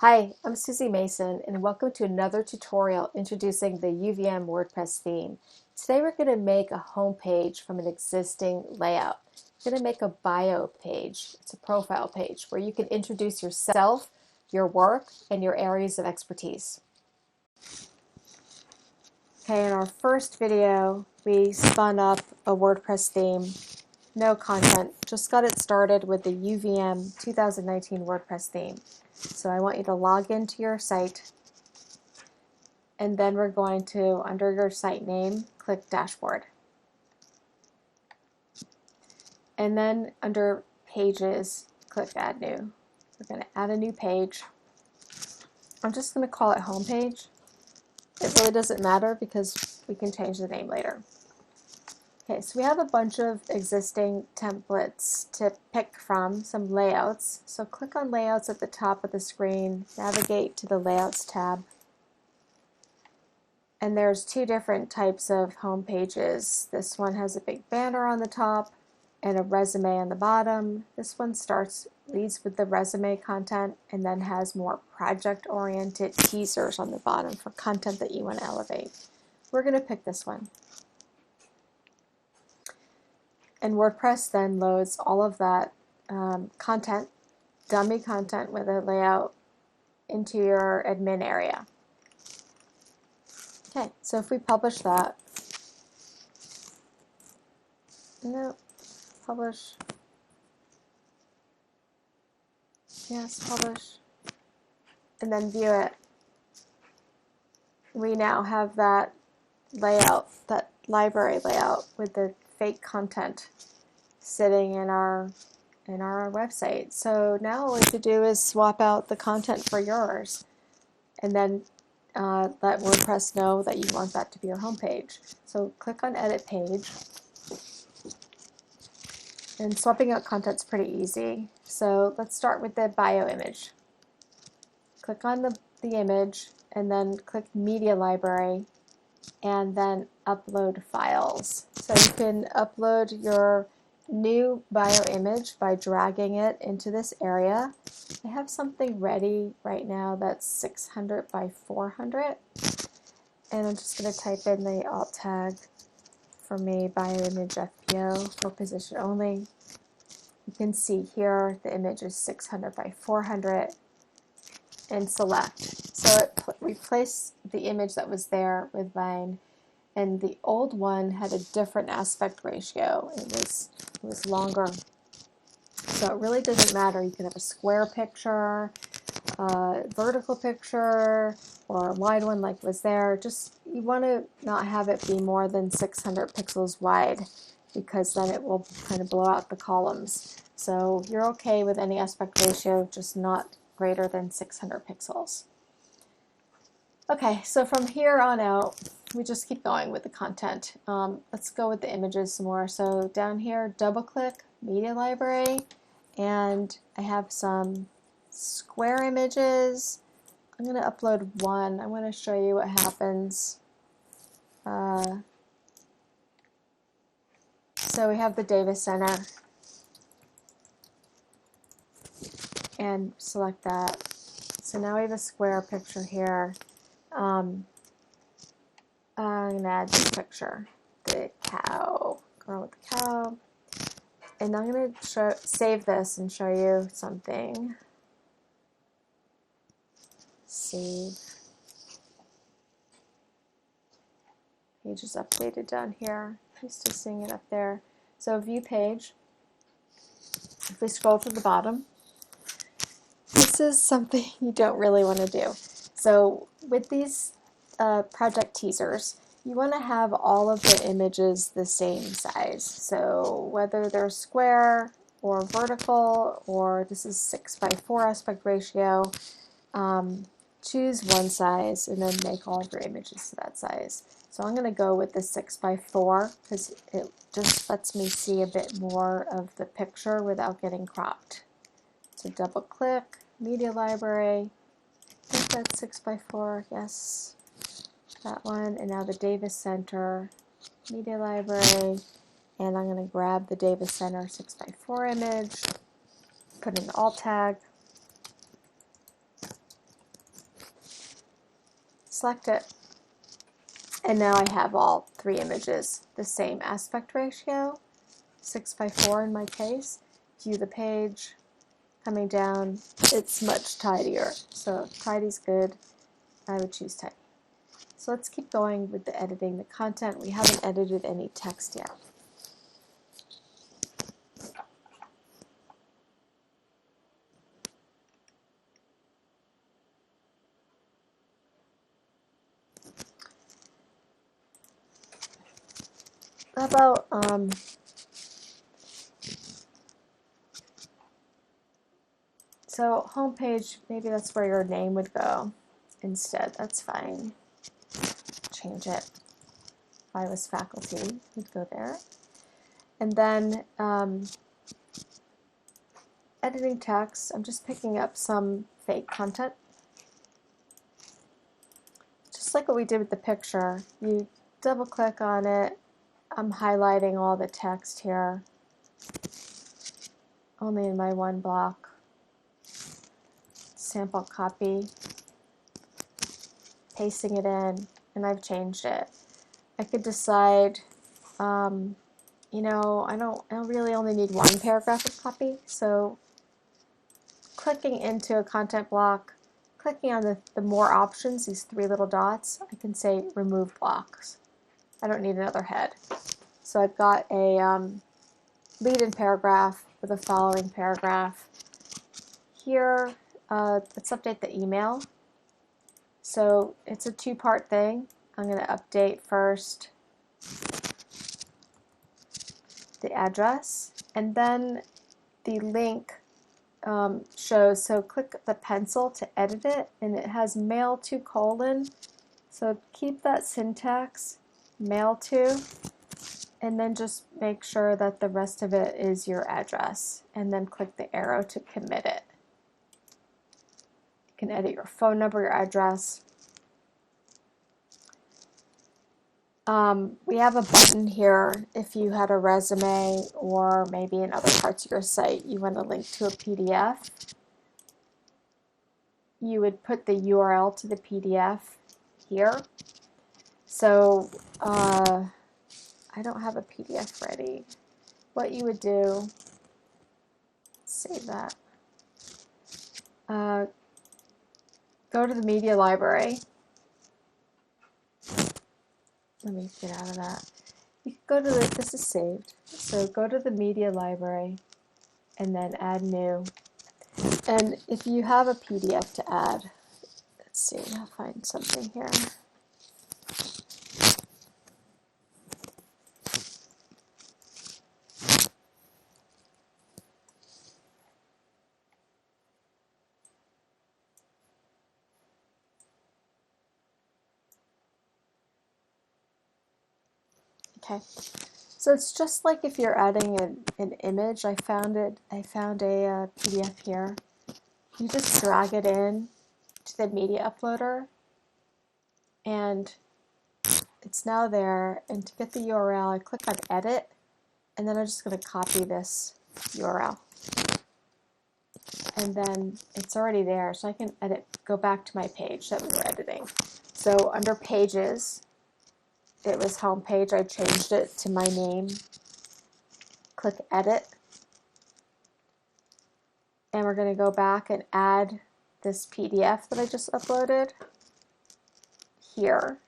Hi, I'm Susie Mason, and welcome to another tutorial introducing the UVM WordPress theme. Today we're going to make a home page from an existing layout. We're going to make a bio page. It's a profile page where you can introduce yourself, your work, and your areas of expertise. Okay, in our first video, we spun up a WordPress theme. No content, just got it started with the UVM 2019 WordPress theme. So I want you to log into your site, and then we're going to, under your site name, click Dashboard. And then under Pages, click Add New. We're going to add a new page. I'm just going to call it Home Page. It really doesn't matter because we can change the name later. Okay, so we have a bunch of existing templates to pick from, some layouts. So click on Layouts at the top of the screen, navigate to the Layouts tab. And there's two different types of home pages. This one has a big banner on the top and a resume on the bottom. This one leads with the resume content and then has more project-oriented teasers on the bottom for content that you want to elevate. We're going to pick this one. And WordPress then loads all of that content, dummy content with a layout, into your admin area. Okay, so if we publish that, no, publish, yes, publish, and then view it, we now have that layout, that library layout with the fake content sitting in our website. So now all we have to do is swap out the content for yours, and then let WordPress know that you want that to be your homepage. So click on Edit Page, and swapping out content's pretty easy. So let's start with the bio image. Click on the image, and then click Media Library, and then Upload Files. So you can upload your new bio image by dragging it into this area. I have something ready right now that's 600 by 400, and I'm just going to type in the alt tag for me, bio image FPO for position only. You can see here the image is 600 by 400, and select. So it replaced the image that was there with mine, and the old one had a different aspect ratio. It was longer. So it really doesn't matter. You can have a square picture, a vertical picture, or a wide one like was there. Just, you want to not have it be more than 600 pixels wide, because then it will kind of blow out the columns. So you're okay with any aspect ratio, just not greater than 600 pixels. Okay, so from here on out, we just keep going with the content. Let's go with the images some more. So down here, double click Media Library, and I have some square images. I'm going to upload one. I want to show you what happens. So we have the Davis Center, and select that. So now we have a square picture here. I'm going to add this picture, the cow, girl with the cow. And I'm going to save this and show you something. Save. Page is updated down here. Used to seeing it up there. So view page. If we scroll to the bottom, this is something you don't really want to do. So with these project teasers, you want to have all of the images the same size. So whether they're square or vertical, or this is 6 by 4 aspect ratio, choose one size and then make all of your images to that size. So I'm going to go with the 6 by 4 because it just lets me see a bit more of the picture without getting cropped. So double click, Media Library, I think that's 6 by 4, yes, that one. And now the Davis Center, Media Library, and I'm going to grab the Davis Center 6 by 4 image, put in the alt tag, select it, and now I have all 3 images, the same aspect ratio, 6:4 in my case. View the page, coming down, it's much tidier. So tidy's good, I would choose tidy. So let's keep going with the editing the content. We haven't edited any text yet. How about so homepage, maybe that's where your name would go instead. That's fine. Change it. If I was faculty, would go there. And then editing text, I'm just picking up some fake content. Just like what we did with the picture, you double click on it. I'm highlighting all the text here, only in my one block. Sample copy, pasting it in, and I've changed it. I could decide, you know, I don't really only need 1 paragraph of copy, so clicking into a content block, clicking on the more options, these 3 little dots, I can say remove blocks. I don't need another head. So I've got a lead-in paragraph with a following paragraph. Here, let's update the email. So it's a 2-part thing. I'm going to update first the address, and then the link shows, so click the pencil to edit it, and it has mail to colon. So keep that syntax, mail to, and then just make sure that the rest of it is your address, and then click the arrow to commit it. You can edit your phone number, your address. We have a button here if you had a resume, or maybe in other parts of your site you want to link to a PDF. You would put the URL to the PDF here. So I don't have a PDF ready. What you would do, save that. Go to the media library. Let me get out of that. You can go to this is saved. So go to the media library and then add new. And if you have a PDF to add, let's see, I'll find something here. Okay, so it's just like if you're adding an image. I found a PDF here. You just drag it in to the media uploader, and it's now there. And to get the URL, I click on edit, and then I'm just going to copy this URL. And then it's already there, so I can go back to my page that we were editing. So under pages, it was home page. I changed it to my name. Click edit. And we're going to go back and add this PDF that I just uploaded here.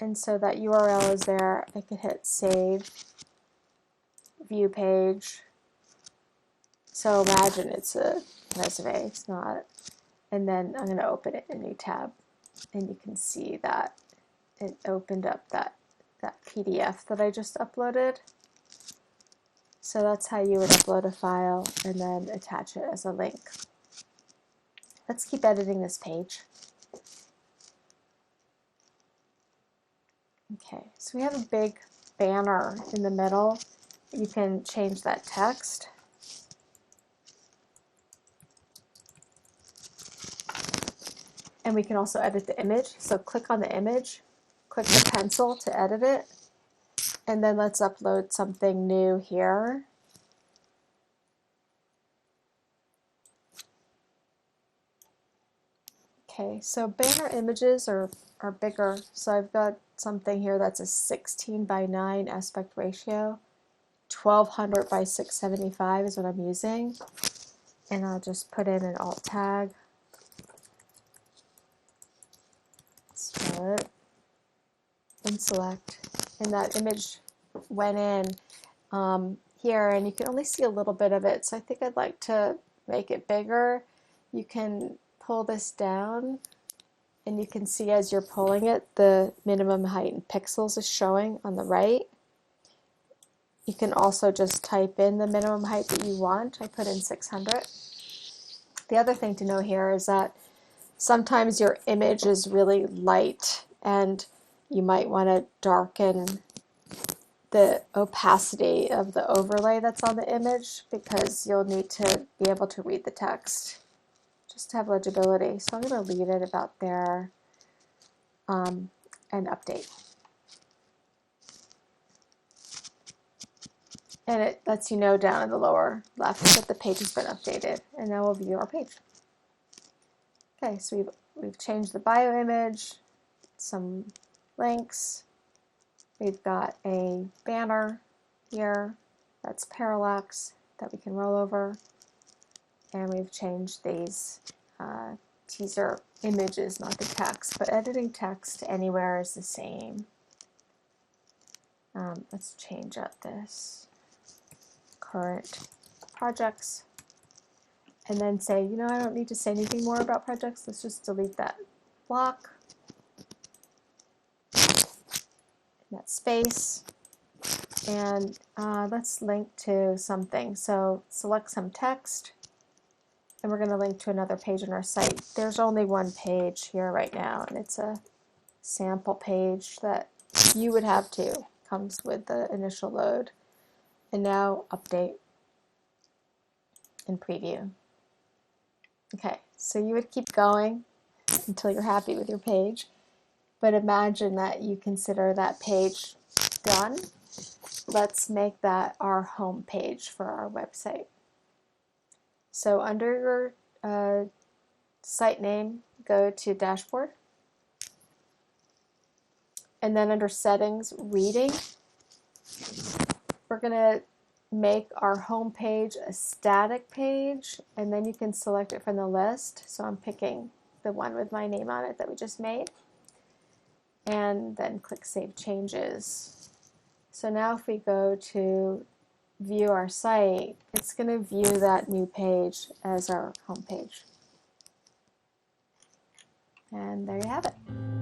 And so that URL is there. I can hit save, view page. So imagine it's a resume, it's not. And then I'm going to open it in a new tab. And you can see that it opened up that PDF that I just uploaded. So that's how you would upload a file and then attach it as a link. Let's keep editing this page. Okay, so we have a big banner in the middle. You can change that text. And we can also edit the image. So click on the image, click the pencil to edit it, and then let's upload something new here. Okay, so banner images are bigger. So I've got something here that's a 16 by 9 aspect ratio. 1200 by 675 is what I'm using. And I'll just put in an alt tag. Split and select. And that image went in here, and you can only see a little bit of it. So I think I'd like to make it bigger. You can pull this down, and you can see as you're pulling it, the minimum height in pixels is showing on the right. You can also just type in the minimum height that you want. I put in 600. The other thing to know here is that sometimes your image is really light, and you might want to darken the opacity of the overlay that's on the image, because you'll need to be able to read the text just to have legibility. So I'm going to leave it about there and update. And it lets you know down in the lower left that the page has been updated. And now we'll view our page. Okay, so we've changed the bio image, some links. We've got a banner here that's parallax that we can roll over. And we've changed these teaser images, not the text, but editing text anywhere is the same. Let's change up this current projects, and then say, you know, I don't need to say anything more about projects. Let's just delete that block, that space, and let's link to something. So select some text, and we're going to link to another page on our site. There's only one page here right now, and it's a sample page that you would have too. Comes with the initial load. And now update and preview. Okay, so you would keep going until you're happy with your page, but imagine that you consider that page done. Let's make that our home page for our website. So under your site name, go to Dashboard, and then under Settings, Reading, we're going to make our home page a static page, and then you can select it from the list. So I'm picking the one with my name on it that we just made, and then click Save Changes. So now if we go to view our site, it's going to view that new page as our home page. And there you have it.